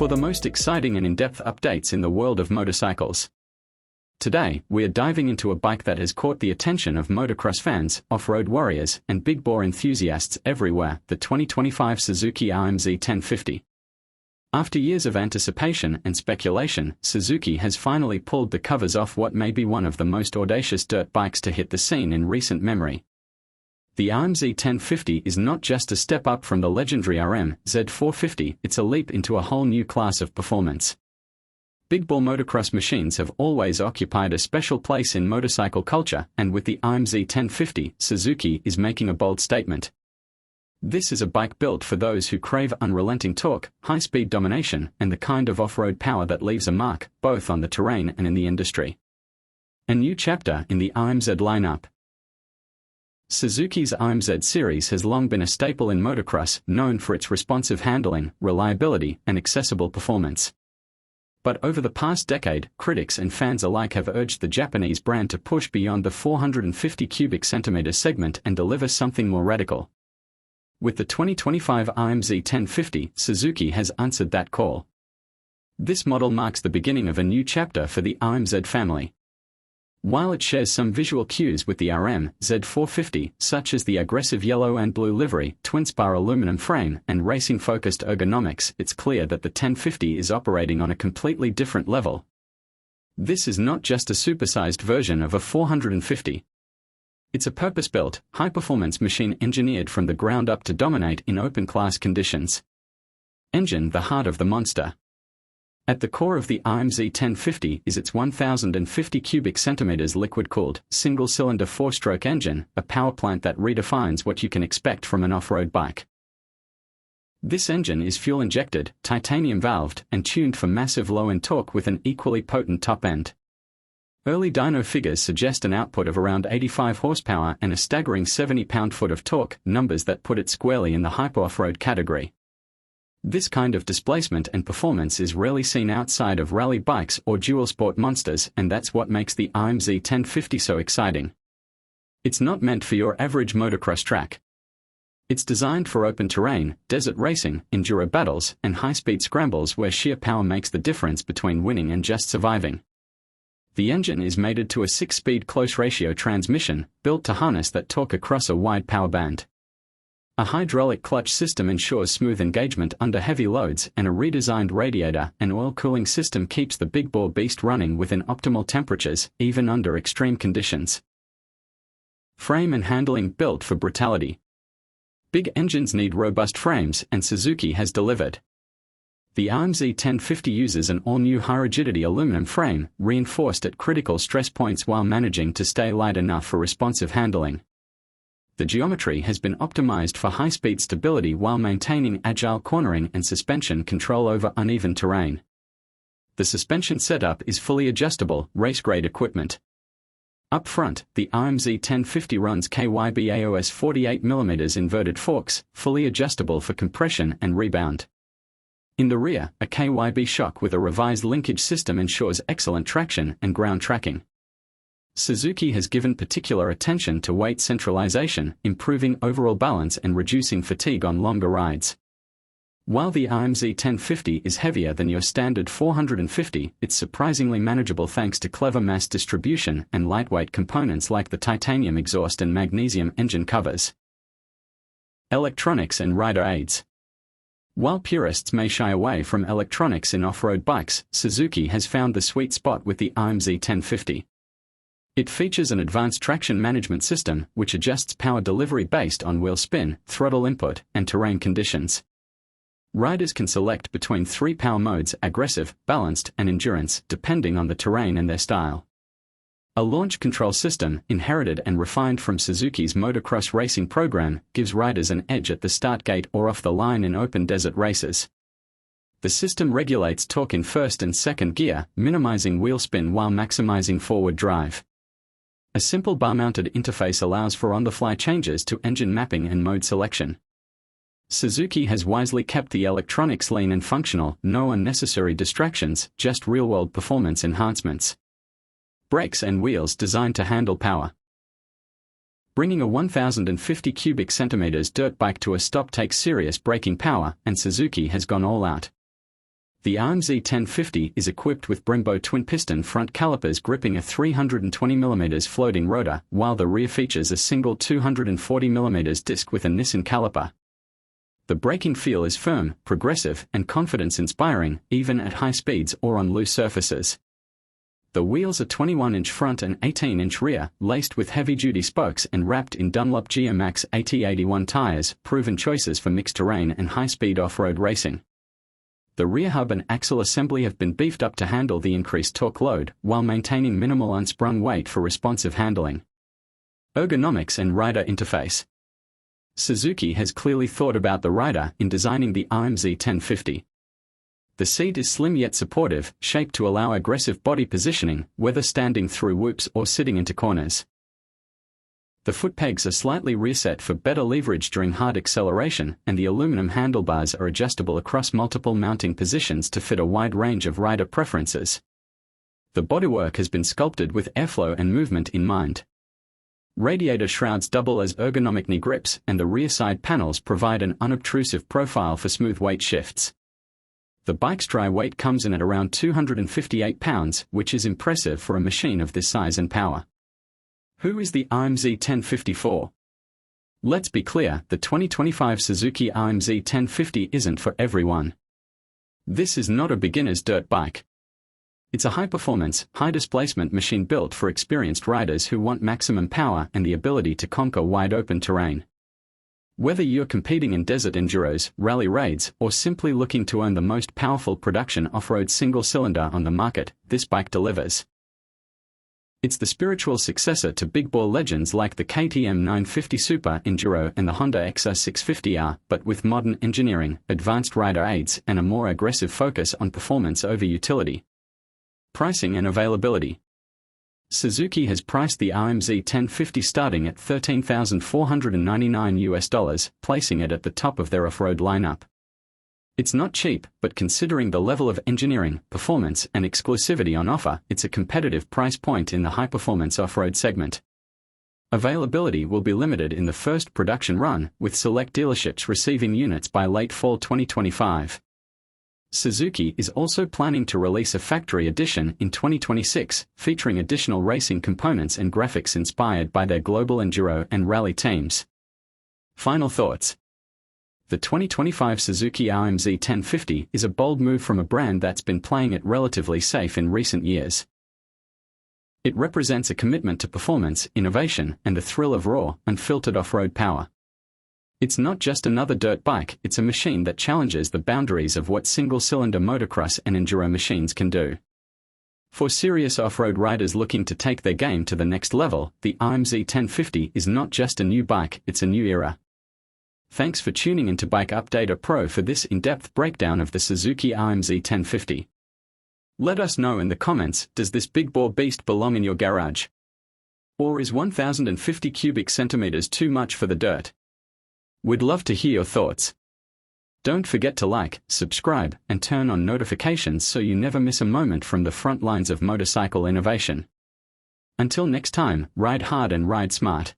for the most exciting and in-depth updates in the world of motorcycles. Today, we are diving into a bike that has caught the attention of motocross fans, off-road warriors, and big bore enthusiasts everywhere, the 2025 Suzuki RMZ 1050. After years of anticipation and speculation, Suzuki has finally pulled the covers off what may be one of the most audacious dirt bikes to hit the scene in recent memory. The RMZ 1050 is not just a step up from the legendary RMZ 450, it's a leap into a whole new class of performance. Big bore motocross machines have always occupied a special place in motorcycle culture, and with the RMZ 1050, Suzuki is making a bold statement. This is a bike built for those who crave unrelenting torque, high-speed domination, and the kind of off-road power that leaves a mark, both on the terrain and in the industry. A new chapter in the RMZ lineup. Suzuki's RMZ series has long been a staple in motocross, known for its responsive handling, reliability, and accessible performance. But over the past decade, critics and fans alike have urged the Japanese brand to push beyond the 450 cubic centimeter segment and deliver something more radical. With the 2025 RMZ 1050, Suzuki has answered that call. This model marks the beginning of a new chapter for the RMZ family. While it shares some visual cues with the RMZ 450, such as the aggressive yellow and blue livery, twin-spar aluminum frame, and racing-focused ergonomics, it's clear that the 1050 is operating on a completely different level. This is not just a supersized version of a 450. It's a purpose-built, high-performance machine engineered from the ground up to dominate in open-class conditions. Engine, the heart of the monster. At the core of the RMZ 1050 is its 1,050 cubic centimeters liquid-cooled, single-cylinder four-stroke engine, a power plant that redefines what you can expect from an off-road bike. This engine is fuel-injected, titanium-valved, and tuned for massive low-end torque with an equally potent top end. Early dyno figures suggest an output of around 85 horsepower and a staggering 70 pound-foot of torque, numbers that put it squarely in the hyper-off-road category. This kind of displacement and performance is rarely seen outside of rally bikes or dual-sport monsters, and that's what makes the RMZ 1050 so exciting. It's not meant for your average motocross track. It's designed for open terrain, desert racing, enduro battles, and high-speed scrambles where sheer power makes the difference between winning and just surviving. The engine is mated to a 6-speed close-ratio transmission, built to harness that torque across a wide power band. A hydraulic clutch system ensures smooth engagement under heavy loads, and a redesigned radiator and oil cooling system keeps the big bore beast running within optimal temperatures, even under extreme conditions. Frame and handling built for brutality. Big engines need robust frames, and Suzuki has delivered. The RMZ 1050 uses an all-new high-rigidity aluminum frame, reinforced at critical stress points while managing to stay light enough for responsive handling. The geometry has been optimized for high-speed stability while maintaining agile cornering and suspension control over uneven terrain. The suspension setup is fully adjustable, race-grade equipment. Up front, the RMZ 1050 runs KYB AOS 48mm inverted forks, fully adjustable for compression and rebound. In the rear, a KYB shock with a revised linkage system ensures excellent traction and ground tracking. Suzuki has given particular attention to weight centralization, improving overall balance and reducing fatigue on longer rides. While the RMZ 1050 is heavier than your standard 450, it's surprisingly manageable thanks to clever mass distribution and lightweight components like the titanium exhaust and magnesium engine covers. Electronics and rider aids. While purists may shy away from electronics in off-road bikes, Suzuki has found the sweet spot with the RMZ 1050. It features an advanced traction management system, which adjusts power delivery based on wheel spin, throttle input, and terrain conditions. Riders can select between 3 power modes: aggressive, balanced, and endurance, depending on the terrain and their style. A launch control system, inherited and refined from Suzuki's motocross racing program, gives riders an edge at the start gate or off the line in open desert races. The system regulates torque in first and second gear, minimizing wheel spin while maximizing forward drive. A simple bar-mounted interface allows for on-the-fly changes to engine mapping and mode selection. Suzuki has wisely kept the electronics lean and functional, no unnecessary distractions, just real-world performance enhancements. Brakes and wheels designed to handle power. Bringing a 1,050 cubic centimeters dirt bike to a stop takes serious braking power, and Suzuki has gone all out. The RMZ 1050 is equipped with Brembo twin-piston front calipers gripping a 320mm floating rotor, while the rear features a single 240mm disc with a Nissan caliper. The braking feel is firm, progressive, and confidence-inspiring, even at high speeds or on loose surfaces. The wheels are 21-inch front and 18-inch rear, laced with heavy-duty spokes and wrapped in Dunlop GeoMax AT81 tires, proven choices for mixed terrain and high-speed off-road racing. The rear hub and axle assembly have been beefed up to handle the increased torque load, while maintaining minimal unsprung weight for responsive handling. Ergonomics and rider interface. Suzuki has clearly thought about the rider in designing the RMZ 1050. The seat is slim yet supportive, shaped to allow aggressive body positioning, whether standing through whoops or sitting into corners. The foot pegs are slightly reset for better leverage during hard acceleration, and the aluminum handlebars are adjustable across multiple mounting positions to fit a wide range of rider preferences. The bodywork has been sculpted with airflow and movement in mind. Radiator shrouds double as ergonomic knee grips, and the rear side panels provide an unobtrusive profile for smooth weight shifts. The bike's dry weight comes in at around 258 pounds, which is impressive for a machine of this size and power. Who is the RMZ 1050 for? Let's be clear, the 2025 Suzuki RMZ 1050 isn't for everyone. This is not a beginner's dirt bike. It's a high-performance, high-displacement machine built for experienced riders who want maximum power and the ability to conquer wide-open terrain. Whether you're competing in desert enduros, rally raids, or simply looking to own the most powerful production off-road single-cylinder on the market, this bike delivers. It's the spiritual successor to big-bore legends like the KTM 950 Super Enduro and the Honda XR 650R, but with modern engineering, advanced rider aids, and a more aggressive focus on performance over utility. Pricing and availability. Suzuki has priced the RMZ 1050 starting at $13,499, placing it at the top of their off-road lineup. It's not cheap, but considering the level of engineering, performance, and exclusivity on offer, it's a competitive price point in the high-performance off-road segment. Availability will be limited in the first production run, with select dealerships receiving units by late fall 2025. Suzuki is also planning to release a factory edition in 2026, featuring additional racing components and graphics inspired by their global enduro and rally teams. Final thoughts. The 2025 Suzuki RMZ 1050 is a bold move from a brand that's been playing it relatively safe in recent years. It represents a commitment to performance, innovation, and the thrill of raw, unfiltered off-road power. It's not just another dirt bike, it's a machine that challenges the boundaries of what single-cylinder motocross and enduro machines can do. For serious off-road riders looking to take their game to the next level, the RMZ 1050 is not just a new bike, it's a new era. Thanks for tuning into Bike Updater Pro for this in-depth breakdown of the Suzuki RMZ 1050. Let us know in the comments, does this big-bore beast belong in your garage? Or is 1,050 cubic centimeters too much for the dirt? We'd love to hear your thoughts. Don't forget to like, subscribe, and turn on notifications so you never miss a moment from the front lines of motorcycle innovation. Until next time, ride hard and ride smart.